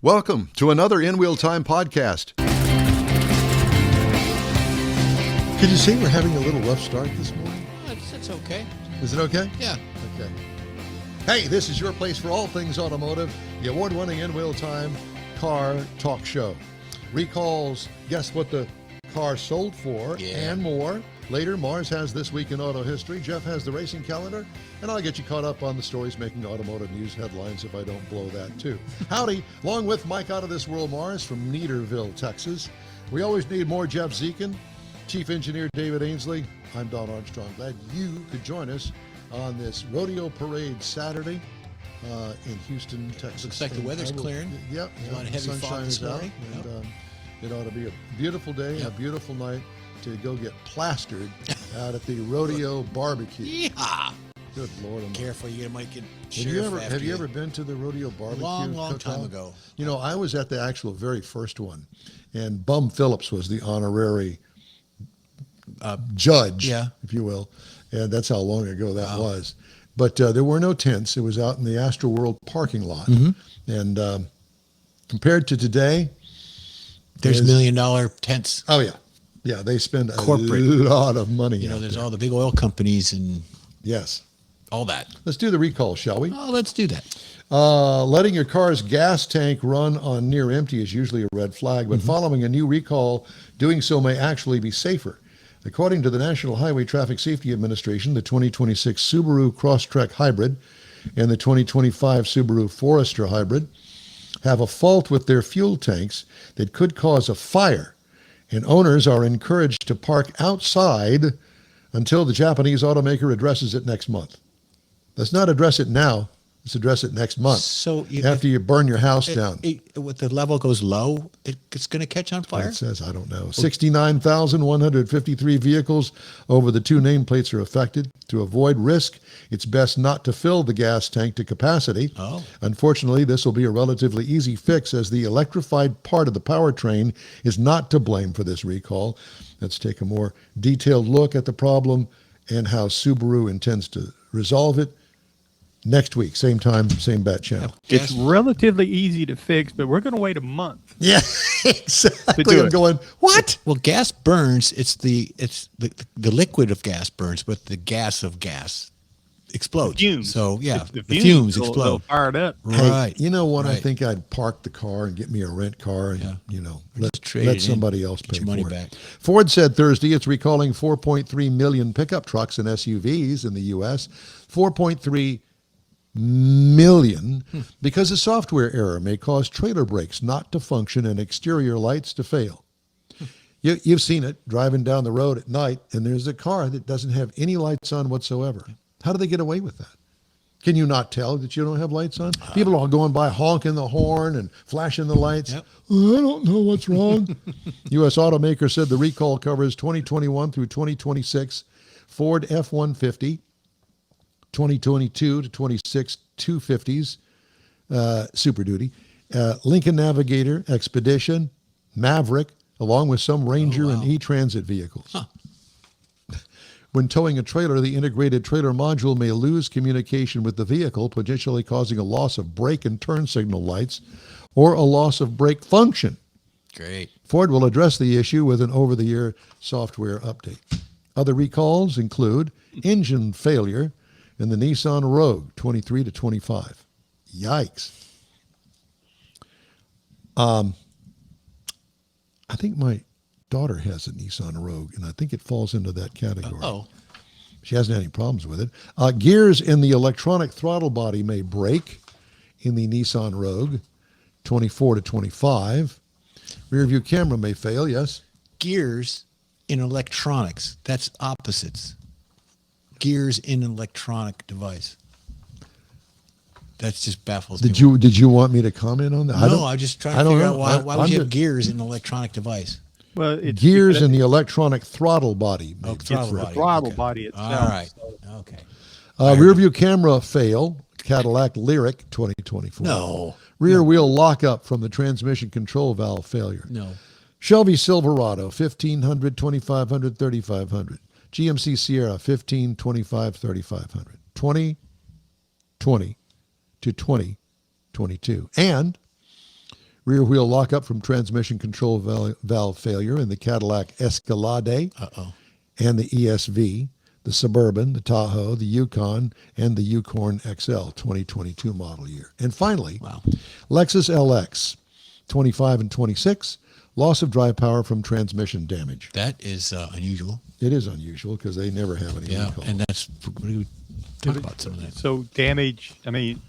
Welcome to another InWheelTime podcast. Could you see we're having a little rough start this morning? It's okay. Is it okay? Yeah. Okay. Hey, this is your place for all things automotive, the award-winning InWheelTime car talk show. Recalls, guess what the car sold for, and more. Later, Mars has This Week in Auto History, Jeff has the racing calendar, and I'll get you caught up on the stories making automotive news headlines if I don't blow that too. Howdy, along with Mike Out of This World Mars from Neaterville, Texas. We always need more Jeff Zekin, Chief Engineer David Ainsley. I'm Don Armstrong. Glad you could join us on this rodeo parade Saturday in Houston, Texas. Looks like the weather's clearing. Yep. A lot of heavy fog this morning. And it ought to be a beautiful day, a beautiful night to go get plastered out at the rodeo barbecue. Yeah. Good Lord. Careful, you might get Have you ever been to the rodeo barbecue? Long time ago. You know, I was at the actual very first one, and Bum Phillips was the honorary judge, if you will, and that's how long ago that was. But there were no tents. It was out in the Astro World parking lot, and compared to today, there's $1 million tents. Oh yeah. Yeah, they spend a lot of money. You know, there's all the big oil companies and all that. Let's do the recall, shall we? Oh, let's do that. Letting your car's gas tank run on near empty is usually a red flag, but following a new recall, doing so may actually be safer. According to the National Highway Traffic Safety Administration, the 2026 Subaru Crosstrek Hybrid and the 2025 Subaru Forester Hybrid have a fault with their fuel tanks that could cause a fire, and owners are encouraged to park outside until the Japanese automaker addresses it next month. Let's not address it now. Let's address it next month. So after you burn your house down. With the level goes low, it's going to catch on fire? It says, I don't know. 69,153 vehicles over the two nameplates are affected. To avoid risk, it's best not to fill the gas tank to capacity. Unfortunately, this will be a relatively easy fix as the electrified part of the powertrain is not to blame for this recall. Let's take a more detailed look at the problem and how Subaru intends to resolve it next week. Same time, same bat channel. It's relatively easy to fix, but we're going to wait a month. Yeah, exactly. I'm going, what? Well, gas burns. It's the liquid of gas burns, but the gas of gas explodes. The fumes. So the fumes explode. They'll fire it up. Right. Hey, you know what? I think I'd park the car and get me a rent car and, trade let it somebody else pay your money for back. it. Ford said Thursday it's recalling 4.3 million pickup trucks and SUVs in the U.S. 4.3 million because a software error may cause trailer brakes not to function and exterior lights to fail. You've seen it driving down the road at night, and there's a car that doesn't have any lights on whatsoever. How do they get away with that? Can you not tell that you don't have lights on? People are going by honking the horn and flashing the lights. Yep. Oh, I don't know what's wrong. U.S. automaker said the recall covers 2021 through 2026 Ford F-150, 2022 to 26 250s, Super Duty, Lincoln Navigator, Expedition, Maverick, along with some Ranger and E-Transit vehicles. When towing a trailer, the integrated trailer module may lose communication with the vehicle, potentially causing a loss of brake and turn signal lights or a loss of brake function. Great. Ford will address the issue with an over-the-air software update. Other recalls include engine failure in the Nissan Rogue 23 to 25. Yikes. I think my daughter has a Nissan Rogue, and I think it falls into that category. She hasn't had any problems with it. Gears in the electronic throttle body may break in the Nissan Rogue 24 to 25. Rear view camera may fail, yes. Gears in electronics. That's opposites. Gears in an electronic device. That just baffles me. Did you want me to comment on that? No, I'm just trying to figure out why would you have gears in an electronic device? Well, it's gears in the electronic throttle body. Throttle body itself. All right. Okay. Rear view camera fail. Cadillac Lyriq 2024. No. Rear wheel lockup from the transmission control valve failure. No. Chevy Silverado 1500, 2500, 3500. GMC Sierra 15, 25, 3500. 2020 to 2022. And rear wheel lockup from transmission control valve failure in the Cadillac Escalade and the ESV, the Suburban, the Tahoe, the Yukon, and the Yukon XL 2022 model year. And finally, Lexus LX 25 and 26, loss of drive power from transmission damage. That is unusual. It is unusual because they never have any recall. And that's we talk about some of that. So damage. I mean,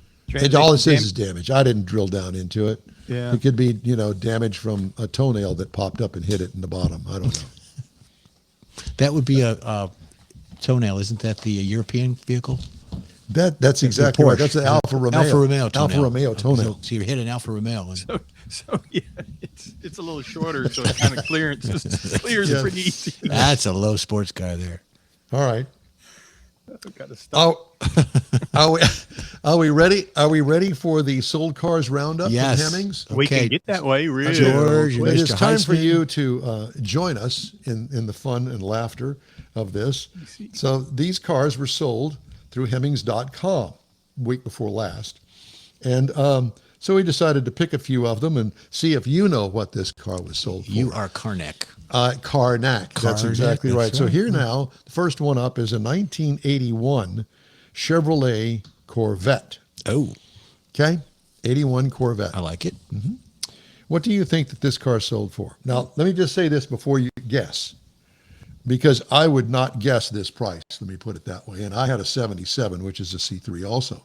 All it says is damage. I didn't drill down into it. Yeah. It could be, damage from a toenail that popped up and hit it in the bottom. I don't know. That would be a toenail. Isn't that the European vehicle? That's exactly right. That's the Alfa Romeo. Alfa Romeo toenail. Alfa Romeo toenail. So you hit an Alfa Romeo. So yeah, it's a little shorter, so it kind of clears pretty easy. That's a low sports car there. All right. Got to stop. Are we ready? Are we ready for the sold cars roundup Yes. from Hemmings? We Okay. can get that way, really. George, It is Mr. time for Heisman. you to join us in the fun and laughter of this. So these cars were sold through Hemmings.com week before last. And so we decided to pick a few of them and see if you know what this car was sold for. You are Karnak. Karnak. That's Karnak, exactly right. that's So right. here now, the first one up is a 1981 Chevrolet Corvette. Oh, Okay? 81 Corvette. I like it. What do you think that this car sold for? Now, let me just say this before you guess, because I would not guess this price. Let me put it that way. And I had a 77, which is a C3 also.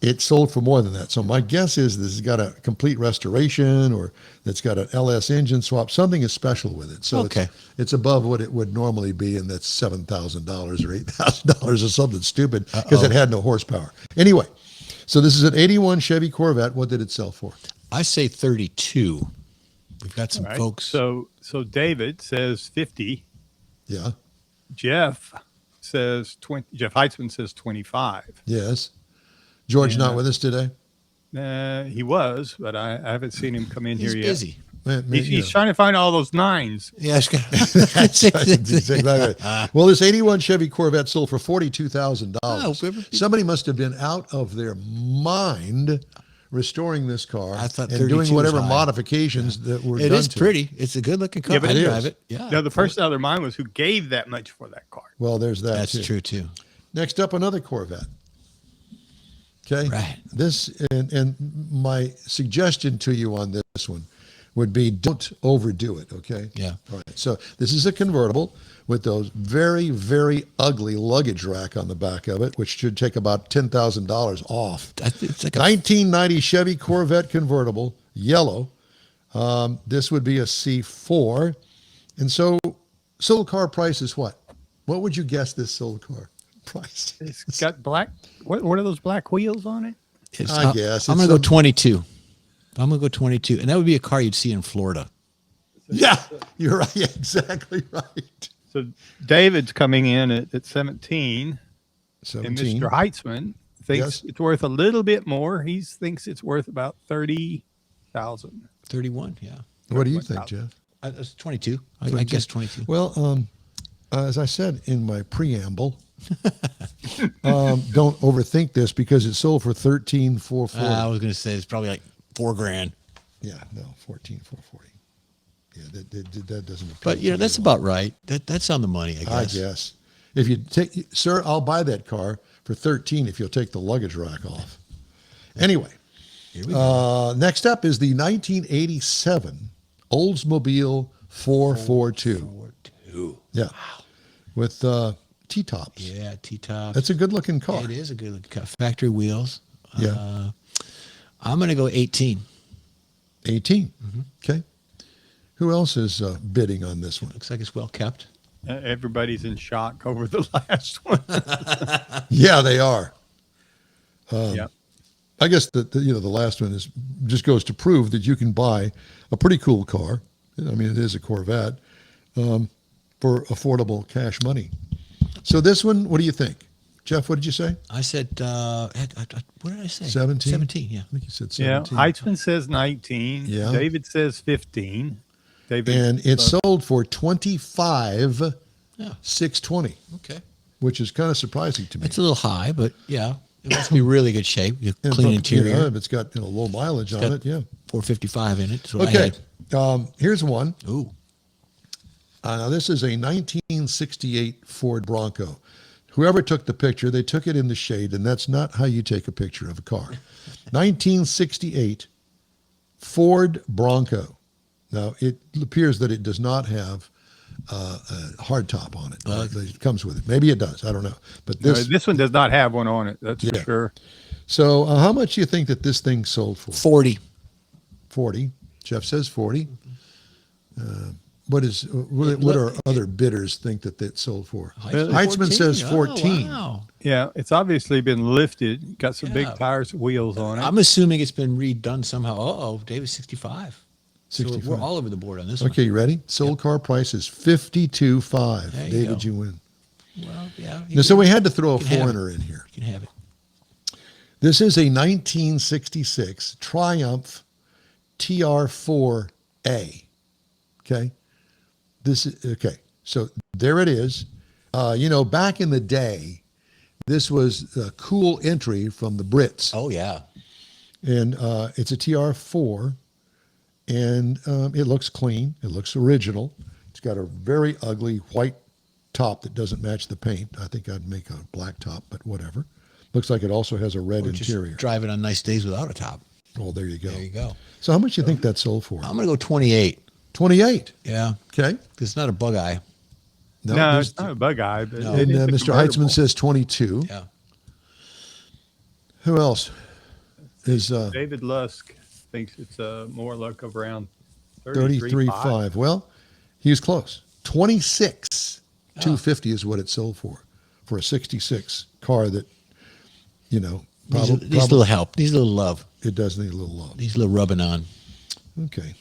It sold for more than that. So my guess is this has got a complete restoration, or it's got an LS engine swap. Something is special with it. So it's above what it would normally be, and that's $7,000 or $8,000 or something stupid because it had no horsepower. Anyway, so this is an 81 Chevy Corvette. What did it sell for? I say 32. We've got some All right. folks. So David says 50. Yeah. Jeff says 20. Jeff Heitzman says 25. Yes. George not with us today? He was, but I haven't seen him come in He's here busy. yet. He's trying to find all those nines. Yeah, That's exactly right. Well, this 81 Chevy Corvette sold for $42,000. Oh, Somebody must have been out of their mind restoring this car I thought and 32 doing whatever was high. modifications that were It done is to pretty. It's a good looking car. Yeah, but I it drive is. it. Yeah. No, the person out of their mind was who gave that much for that car. Well, there's that. That's too. true too. Next up, another Corvette. Okay. Right. This and my suggestion to you on this one would be don't overdo it. Okay. Yeah. All right. So this is a convertible with those very, very ugly luggage rack on the back of it, which should take about $10,000 off. It's like a 1990 Chevy Corvette convertible, yellow. This would be a C4. And so sold car price is what? What would you guess this sold car price? It's got black. What are those black wheels on it? I guess. I'm It's going to go some- 22. I'm going to go 22. And that would be a car you'd see in Florida. Yeah, you're right. Yeah, exactly right. So David's coming in at 17, and 17. Mr. Heitzman thinks Yes. it's worth a little bit more. He thinks it's worth about 30,000. 31, yeah. What do you think, Jeff? That's 22. I guess 22. Well, as I said in my preamble, don't overthink this because it sold for $13,440. I was going to say it's probably like $4,000. Yeah, no, $14,440. Yeah, that doesn't. appeal But, to me that's at all. about right. That's on the money, I I guess. guess. If you take, sir, I'll buy that car for $13,000 if you'll take the luggage rack off. Anyway, Here we go. next up is the 1987 Oldsmobile 442. 2. Yeah, with T-tops. Yeah, T-top. That's a good-looking car. It is a good looking car. Factory wheels. Yeah. I'm going to go 18. 18. Mm-hmm. Okay. Who else is bidding on this one? Looks like it's well kept. Everybody's in shock over the last one. Yeah, they are. Yeah. I guess the last one is just goes to prove that you can buy a pretty cool car. I mean, it is a Corvette for affordable cash money. So this one, what do you think, Jeff? What did you say? I said, what did I say? 17? 17, yeah. I think you said Yeah. 17. Heitzman says 19. Yeah. David says 15. David, And it sold for $25,620, Okay. which is kind of surprising to me. It's a little high, but yeah. It must be really good shape. And Clean if interior. if it's got low mileage on it, yeah. 455 in it. That's what I Okay, had. here's one. Ooh. Now this is a 1968 Ford Bronco. Whoever took the picture, they took it in the shade, and that's not how you take a picture of a car. 1968 Ford Bronco. Now, it appears that it does not have a hard top on it. It comes with it. Maybe it does. I don't know. But This one does not have one on it. That's for sure. So how much do you think that this thing sold for? 40. 40. Jeff says 40. What are other bidders think that it sold for? Heitzman says 14. Oh, wow. Yeah, it's obviously been lifted. Got some big tires, wheels on it. I'm assuming it's been redone somehow. Uh-oh, David's 65. 65. So we're all over the board on this one. Okay, you ready? Sold car price is $52,500. There you David, go. you win. Well, yeah. Now, so we had to throw a can have foreigner in here. You can have it. This is a 1966 Triumph TR4A. Okay. So there it is. Back in the day, this was a cool entry from the Brits. Oh, yeah. And it's a TR4, and it looks clean. It looks original. It's got a very ugly white top that doesn't match the paint. I think I'd make a black top, but whatever. Looks like it also has a red interior. Just drive it on nice days without a top. Oh, there you go. There you go. So how much do you think that sold for? I'm going to go 28. 28. Yeah. Okay. It's not a bug eye. No, it's not a bug eye. But No. it And is a Mr. convertible. Heitzman says 22. Yeah. Who else is David Lusk thinks it's more like around 33.5. 33.5? Well, he was close. 26. 250 is what it sold for a 66 car that, Needs a little help. Needs a little love. it does need a little love. Needs a little rubbing on. Okay.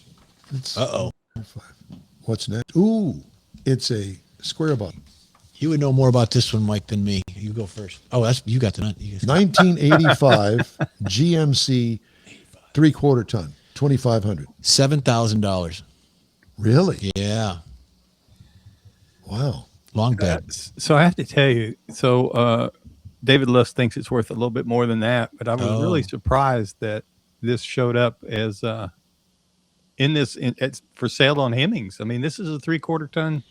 Uh-oh. What's next? Ooh, it's a square body. You would know more about this one, Mike, than me. You go first. Oh, you got the nut. 1985 GMC 3/4 ton, 2,500. $7,000. Really? Yeah. Wow. Long bet. So I have to tell you, David Lusk thinks it's worth a little bit more than that, but I was really surprised that this showed up as it's for sale on Hemmings. I mean, this is a 3/4 ton,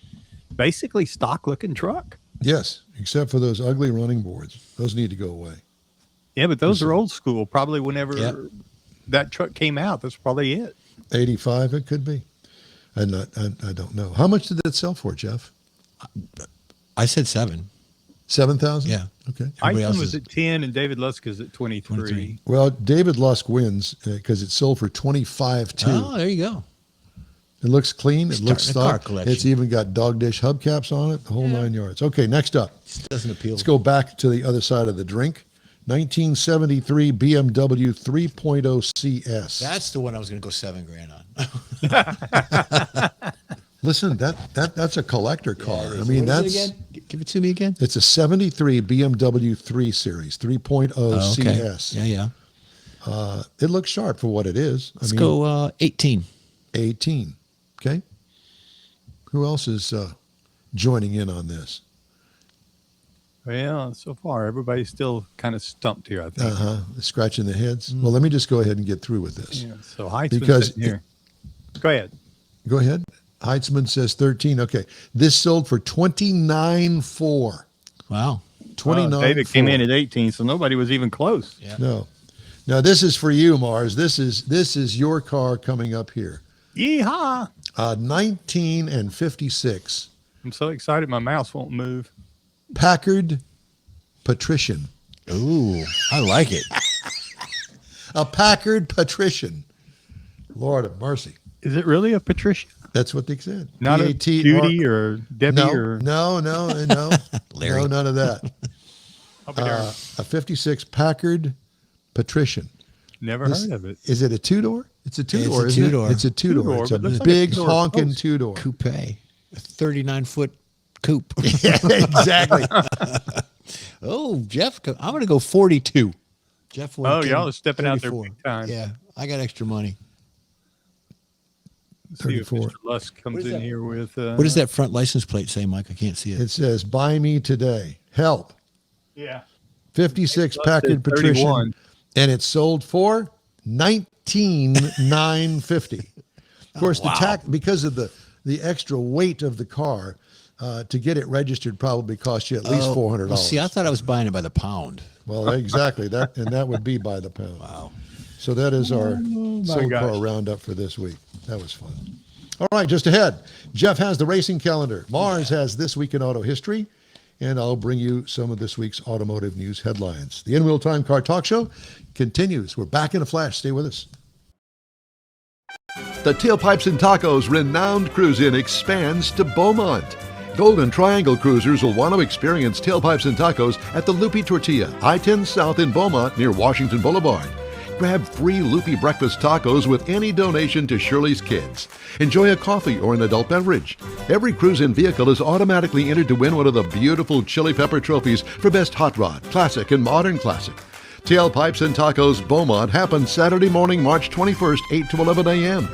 basically stock looking truck. Yes, except for those ugly running boards. Those need to go away. Yeah, but those are old school. Probably whenever that truck came out, that's probably it. 85, it could be. I don't know. How much did that sell for, Jeff? I said 7. 7,000? Yeah. Okay. Everybody else Eichmann was is at 10 and David Lusk is at 23. Well, David Lusk wins because it sold for 25.2. Oh, there you go. It looks clean. It looks Starting a car stock. collection. It's even got dog dish hubcaps on it, the whole 9 yards. Okay, next up. Just doesn't appeal. Let's go back to the other side of the drink. 1973 BMW 3.0 CS. That's the one I was going to go $7,000 on. Listen, that's a collector car. I What mean, is that's it again? Give it to me again. it's a 73 BMW 3 Series 3.0 CS. Yeah. It looks sharp for what it is. Let's go 18. 18. Okay. Who else is joining in on this? Well, so far, everybody's still kind of stumped here, I think. Scratching the heads. Well, let me just go ahead and get through with this. Yeah, so Heitzman's Because sitting here. Go ahead. Go ahead. Heitzman says 13. Okay. This sold for 29.4. Wow. 29. David came in at 18, so nobody was even close. Yeah. No. Now this is for you, Mars. This is your car coming up here. Yeehaw! 19 and 56. I'm so excited my mouse won't move. Packard Patrician. Ooh, I like it. A Packard Patrician. Lord of mercy. Is it really a Patricia? That's what they said. Not a P-A-T-R- Judy or Debbie or No. Larry. No, none of that. I'll be there. A 56 Packard Patrician. Never heard of it. Is it a two-door? It's a two-door, It's a isn't two-door. it? It's a two-door. Two-door, It's a but it looks like a big two-door honking post. two-door. Coupe. A 39-foot coupe. Yeah, exactly. Oh, Jeff, I'm going to go 42. Jeff went Oh, y'all are stepping out there 34. big time. Yeah, I got extra money. Let's see if 34. Mr. Lusk comes in that? here with. What does that front license plate say, Mike? I can't see it. It says, buy me today. Help. Yeah. 56 Packard said Patrician, 31. and it sold for $19,950. Of course, the tax, because of the extra weight of the car, to get it registered probably cost you at least $400. Well, see, I thought I was buying it by the pound. Well, exactly that, and that would be by the pound. Wow. So that is our sold car roundup for this week. That was fun. All right, just ahead, Jeff has the racing calendar. Mars has This Week in Auto History, and I'll bring you some of this week's automotive news headlines. The InWheelTime Car Talk Show continues. We're back in a flash. Stay with us. The Tailpipes and Tacos renowned cruise-in expands to Beaumont. Golden Triangle cruisers will want to experience Tailpipes and Tacos at the Loopy Tortilla, I-10 South in Beaumont near Washington Boulevard. Grab free Loopy breakfast tacos with any donation to Shirley's Kids. Enjoy a coffee or an adult beverage. Every cruise-in vehicle is automatically entered to win one of the beautiful chili pepper trophies for Best Hot Rod, Classic, and Modern Classic. Tailpipes and Tacos Beaumont happens Saturday morning, March 21st, 8 to 11 a.m.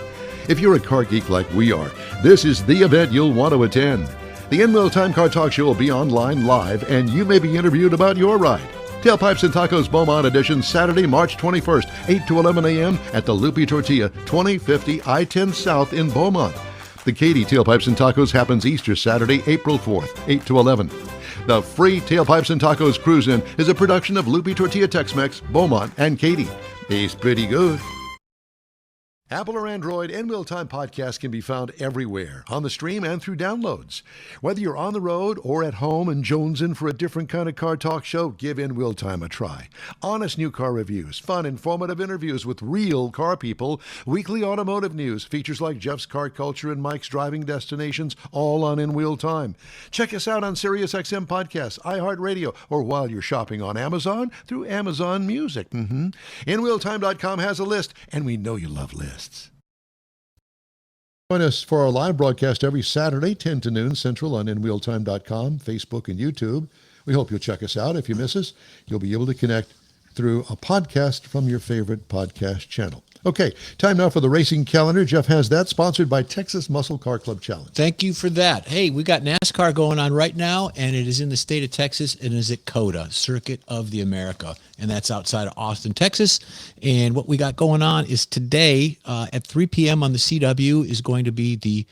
If you're a car geek like we are, this is the event you'll want to attend. The InWheelTime Car Talk Show will be online live, and you may be interviewed about your ride. Tailpipes and Tacos Beaumont edition, Saturday, March 21st, 8 to 11 a.m. at the Loopy Tortilla, 2050 I-10 South in Beaumont. The Katy Tailpipes and Tacos happens Easter Saturday, April 4th, 8 to 11. The free Tailpipes and Tacos Cruise-In is a production of Loopy Tortilla Tex-Mex, Beaumont, and Katy. Tastes pretty good. Apple or Android, InWheelTime Podcast can be found everywhere, on the stream and through downloads. Whether you're on the road or at home and jonesing for a different kind of car talk show, give InWheelTime a try. Honest new car reviews, fun, informative interviews with real car people, weekly automotive news, features like Jeff's Car Culture and Mike's Driving Destinations, all on InWheelTime. Check us out on SiriusXM Podcasts, iHeartRadio, or while you're shopping on Amazon through Amazon Music. InWheelTime.com has a list, and we know you love lists. Join us for our live broadcast every Saturday, 10 to noon Central on InWheelTime.com, Facebook, and YouTube. We hope you'll check us out. If you miss us, you'll be able to connect through a podcast from your favorite podcast channel. Okay, time now for the racing calendar. Jeff has that, sponsored by Texas Muscle Car Club Challenge. Thank you for that. Hey, we got NASCAR going on right now, and it is in the state of Texas, and it is at COTA, Circuit of the America, and that's outside of Austin, Texas. And what we got going on is today at 3 p.m. on the CW is going to be the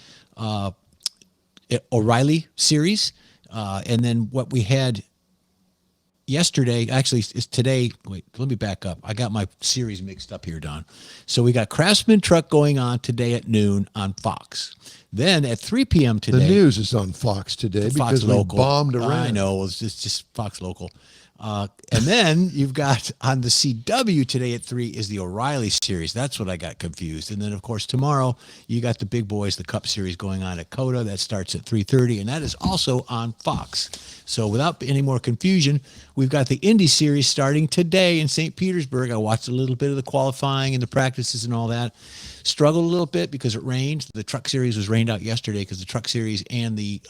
O'Reilly Series, and then what we had yesterday, actually, is today. Wait, let me back up. I got my series mixed up here, Don. So we got Craftsman Truck going on today at noon on Fox. Then at 3 p.m. today. The news is on Fox today because we bombed around. I know. It's just Fox Local. And then you've got on the CW today at 3 is the O'Reilly Series. That's what I got confused. And then, of course, tomorrow you got the big boys, the Cup Series going on at COTA. That starts at 3:30, and that is also on Fox. So without any more confusion, we've got the Indy Series starting today in St. Petersburg. I watched a little bit of the qualifying and the practices and all that. Struggled a little bit because it rained. The Truck Series was rained out yesterday because the Truck Series and the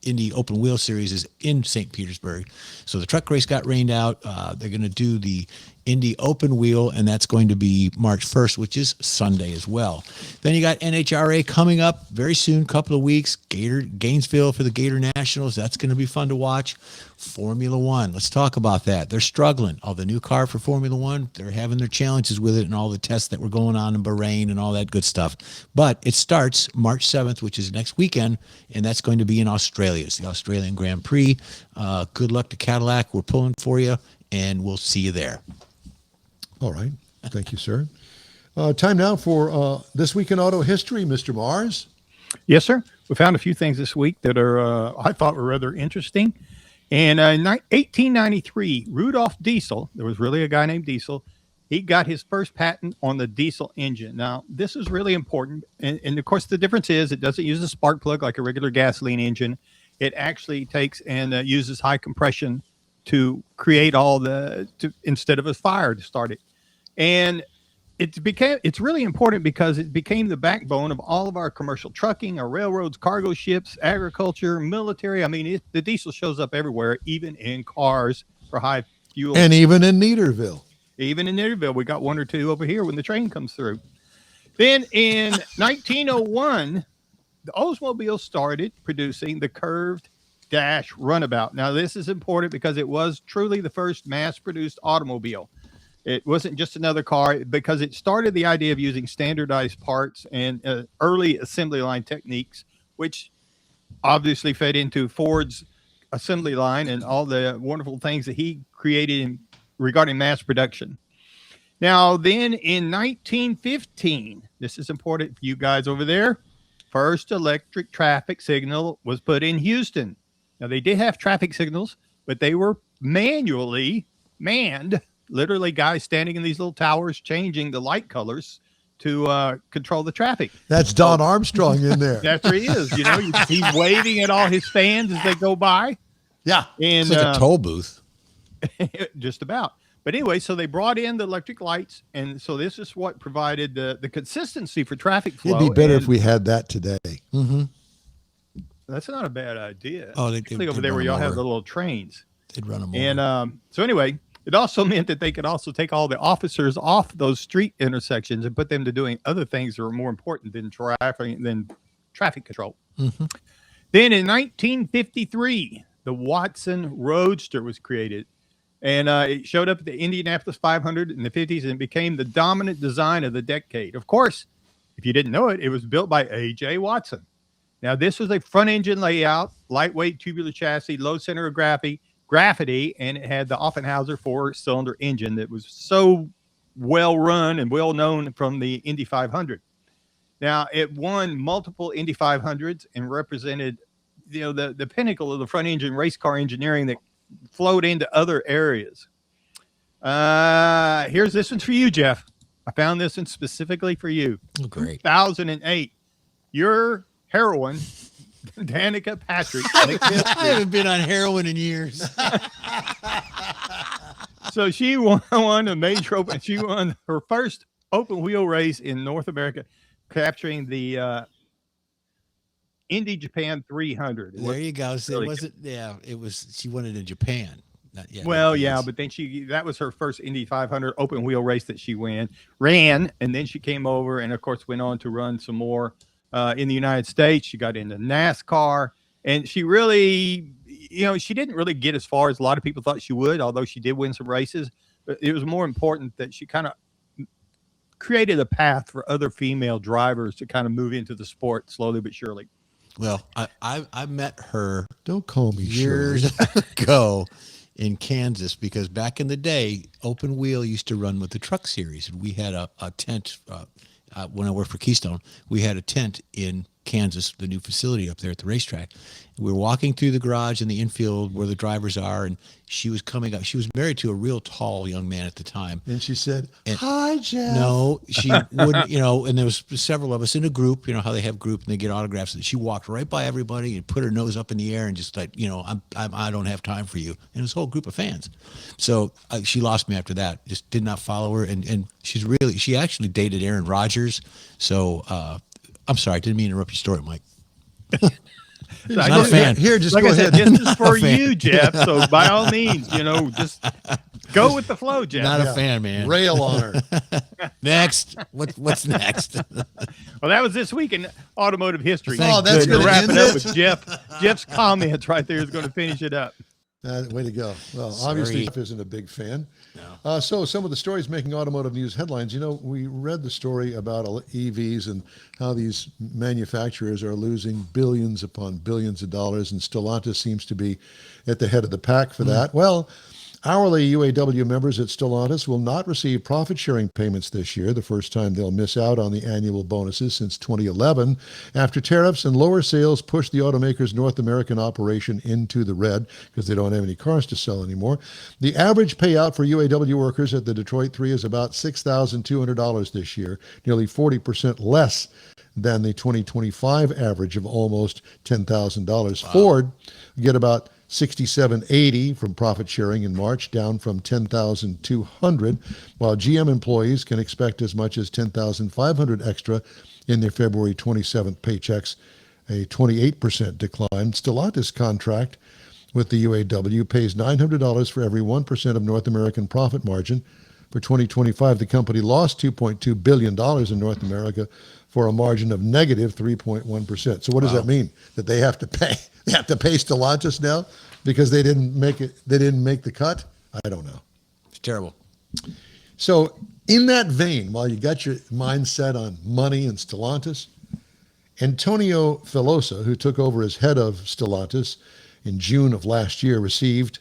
Indy Open Wheel Series is in St. Petersburg. So the truck race got rained out. They're going to do the Indy Open Wheel, and that's going to be March 1st, which is Sunday as well. Then you got NHRA coming up very soon, couple of weeks. Gainesville for the Gator Nationals. That's going to be fun to watch. Formula One. Let's talk about that. They're struggling. The new car for Formula One, they're having their challenges with it and all the tests that were going on in Bahrain and all that good stuff. But it starts March 7th, which is next weekend, and that's going to be in Australia. It's the Australian Grand Prix. Good luck to Cadillac. We're pulling for you, and we'll see you there. All right. Thank you, sir. Time now for This Week in Auto History, Mr. Mars. Yes, sir. We found a few things this week that are I thought were rather interesting. In 1893, Rudolf Diesel, there was really a guy named Diesel, he got his first patent on the diesel engine. Now, this is really important. And of course, the difference is it doesn't use a spark plug like a regular gasoline engine. It actually takes and uses high compression to create instead of a fire to start it. And it's really important because it became the backbone of all of our commercial trucking, our railroads, cargo ships, agriculture, military. I mean, the diesel shows up everywhere, even in cars for high fuel. And even in Neaterville. Even in Neaterville, we got one or two over here when the train comes through. Then in 1901, the Oldsmobile started producing the curved runabout. Now, this is important because it was truly the first mass-produced automobile. It wasn't just another car because it started the idea of using standardized parts and early assembly line techniques, which obviously fed into Ford's assembly line and all the wonderful things that he created regarding mass production. Now, then in 1915, this is important for you guys over there, first electric traffic signal was put in Houston. Now, they did have traffic signals, but they were manually manned, literally guys standing in these little towers changing the light colors to control the traffic. That's Don Armstrong in there. That's where he is. You know, he's waving at all his fans as they go by. Yeah. And It's like a toll booth. just about. But anyway, so they brought in the electric lights, and so this is what provided the consistency for traffic flow. It'd be better if we had that today. Mm-hmm. That's not a bad idea. Oh, particularly over there where y'all have the little trains. They'd run them over. And so anyway, it also meant that they could also take all the officers off those street intersections and put them to doing other things that are more important than traffic control. Mm-hmm. Then in 1953, the Watson Roadster was created. And it showed up at the Indianapolis 500 in the 50s and became the dominant design of the decade. Of course, if you didn't know it, it was built by A.J. Watson. Now, this was a front engine layout, lightweight tubular chassis, low center of gravity, and it had the Offenhauser 4-cylinder engine that was so well run and well known from the Indy 500. Now, it won multiple Indy 500s and represented, the pinnacle of the front engine race car engineering that flowed into other areas. Here's this one's for you, Jeff. I found this one specifically for you. Oh, great. 2008. Your heroine, Danica Patrick. I haven't been on heroin in years. So she won a major open. She won her first open wheel race in North America, capturing the Indy Japan 300. There you go. So really it wasn't. Yeah, it was. She won it in Japan. Not yet. Well, yeah, but then that was her first Indy 500 open wheel race that she ran, and then she came over and of course went on to run some more in the United States. She got into NASCAR, and she really, she didn't really get as far as a lot of people thought she would, although she did win some races. But it was more important that she kind of created a path for other female drivers to kind of move into the sport slowly but surely. Well, I met her. Don't call me years ago in Kansas, because back in the day, open wheel used to run with the truck series. And we had a tent when I worked for Keystone. We had a tent in Kansas, the new facility up there at the racetrack. We were walking through the garage in the infield where the drivers are, and she was coming up. She was married to a real tall young man at the time. And she said, "Hi, Jeff." No, she wouldn't, and there was several of us in a group, how they have group and they get autographs. And she walked right by everybody and put her nose up in the air and just like, I don't have time for you. And this whole group of fans. So she lost me after that. Just did not follow her. And she actually dated Aaron Rodgers. So I'm sorry, I didn't mean to interrupt your story, Mike. Not a fan. Here, just like go I said, ahead. this is for you, Jeff. So by all means, just go with the flow, Jeff. Not a fan, man. Rail on her. Next. What's next? Well, that was this week in automotive history. Oh, that's Good. going to We're end wrapping up it? with Jeff. Jeff's comments right there is going to finish it up. Way to go. Well, Sorry. obviously, Jeff isn't a big fan. No. So some of the stories making automotive news headlines, we read the story about EVs and how these manufacturers are losing billions upon billions of dollars, and Stellantis seems to be at the head of the pack for that. Well, hourly UAW members at Stellantis will not receive profit-sharing payments this year, the first time they'll miss out on the annual bonuses since 2011, after tariffs and lower sales pushed the automaker's North American operation into the red because they don't have any cars to sell anymore. The average payout for UAW workers at the Detroit 3 is about $6,200 this year, nearly 40% less than the 2025 average of almost $10,000. Wow. Ford get about $6,780 from profit sharing in March, down from $10,200, while GM employees can expect as much as $10,500 extra in their February 27th paychecks, a 28% decline. Stellantis contract with the UAW pays $900 for every 1% of North American profit margin. For 2025, the company lost $2.2 billion in North America for a margin of negative 3.1%. So what does that mean? That they have to pay? They have to pay Stellantis now because they didn't make it. They didn't make the cut. I don't know. It's terrible. So in that vein, while you got your mindset on money and Stellantis, Antonio Filosa, who took over as head of Stellantis in June of last year, received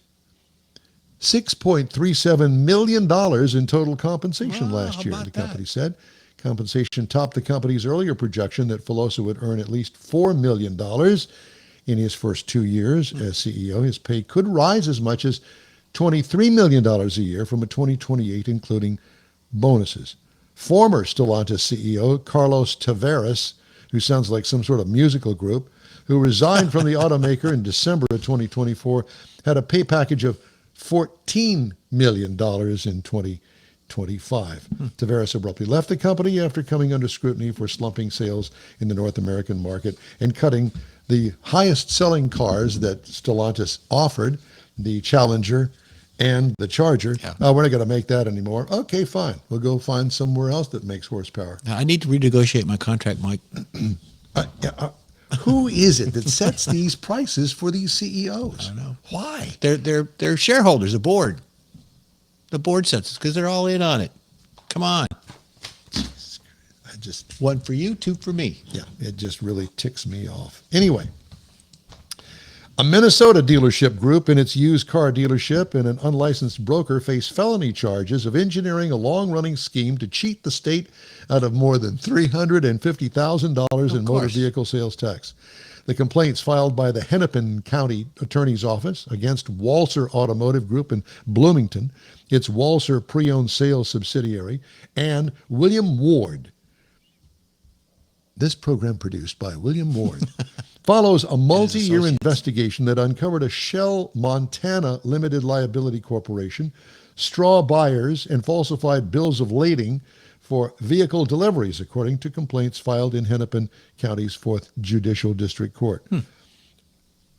$6.37 million in total compensation last year, the company said. Compensation topped the company's earlier projection that Filosa would earn at least $4 million in his first 2 years as CEO. His pay could rise as much as $23 million a year from 2028, including bonuses. Former Stellantis CEO Carlos Tavares, who sounds like some sort of musical group, who resigned from the automaker in December of 2024, had a pay package of $14 million in 2025. Tavares abruptly left the company after coming under scrutiny for slumping sales in the North American market and cutting the highest selling cars that Stellantis offered, the Challenger and the Charger. Oh, we're not going to make that anymore. Okay, fine. We'll go find somewhere else that makes horsepower. Now, I need to renegotiate my contract, Mike. Who is it that sets these prices for these CEOs? I don't know. Why? They're shareholders, the board. The board sets it because they're all in on it. Come on. One for you, two for me. Yeah, it just really ticks me off. Anyway, a Minnesota dealership group and its used car dealership and an unlicensed broker face felony charges of engineering a long-running scheme to cheat the state out of more than $350,000 in motor vehicle sales tax. The complaints filed by the Hennepin County Attorney's Office against Walser Automotive Group in Bloomington, its Walser pre-owned sales subsidiary, and William Ward. This program produced by William Ward follows a multi-year investigation that uncovered a Shell Montana Limited Liability Corporation, straw buyers, and falsified bills of lading for vehicle deliveries, according to complaints filed in Hennepin County's 4th Judicial District Court.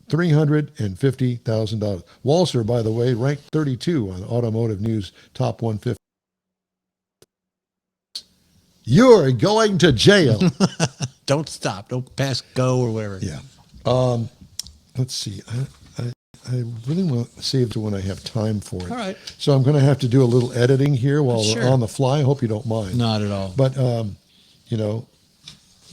$350,000. Walser, by the way, ranked 32 on Automotive News Top 150. You're going to jail. Don't stop. Don't pass go or whatever. Yeah. Let's see. I really want to save it when I have time for it. All right. So I'm going to have to do a little editing here while we're on the fly. I hope you don't mind. Not at all. But, you know,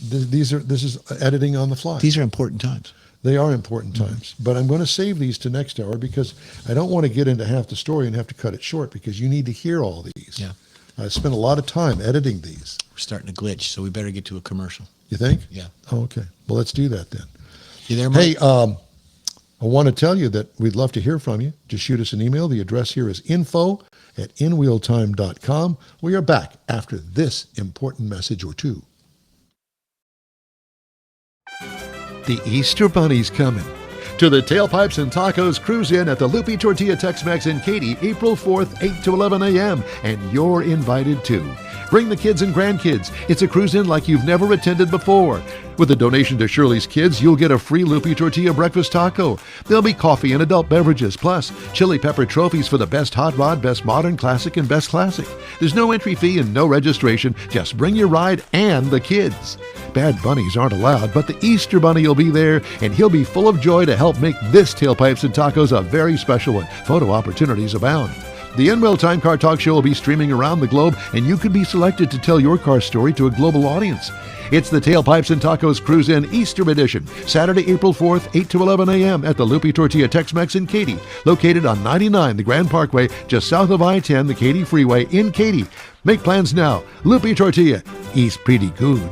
this is editing on the fly. These are important times. They are important times. But I'm going to save these to next hour because I don't want to get into half the story and have to cut it short because you need to hear all these. Yeah. I spent a lot of time editing these. We're starting to glitch, so we better get to a commercial. You think? Yeah. Oh, okay. Well, let's do that then. You there, Mike? Hey, I want to tell you that we'd love to hear from you. Just shoot us an email. The address here is info@InWheelTime.com. We are back after this important message or two. The Easter Bunny's coming to the Tailpipes and Tacos Cruise-In at the Lupi Tortilla Tex-Mex in Katy, April 4th, 8 to 11 a.m., and you're invited too. Bring the kids and grandkids. It's a cruise-in like you've never attended before. With a donation to Shirley's Kids, you'll get a free Lupi Tortilla breakfast taco. There'll be coffee and adult beverages, plus chili pepper trophies for the best hot rod, best modern classic, and best classic. There's no entry fee and no registration. Just bring your ride and the kids. Bad bunnies aren't allowed, but the Easter Bunny will be there, and he'll be full of joy to help make this Tailpipes and Tacos a very special one. Photo opportunities abound. The InWheelTime Car Talk Show will be streaming around the globe, and you could be selected to tell your car story to a global audience. It's the Tailpipes and Tacos Cruise-In Easter Edition, Saturday, April 4th, 8 to 11 a.m. at the Lupi Tortilla Tex-Mex in Katy, located on 99 the Grand Parkway, just south of I-10, the Katy Freeway in Katy. Make plans now. Lupi Tortilla, eats pretty good.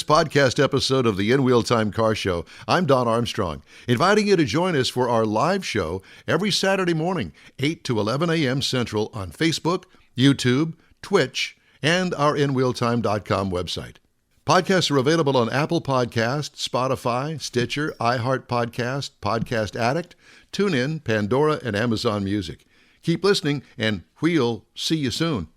Podcast episode of the InWheelTime Car Show. I'm Don Armstrong, inviting you to join us for our live show every Saturday morning, 8 to 11 a.m. Central on Facebook, YouTube, Twitch, and our InWheelTime.com website. Podcasts are available on Apple Podcasts, Spotify, Stitcher, iHeart Podcast, Podcast Addict, TuneIn, Pandora, and Amazon Music. Keep listening, and we'll see you soon.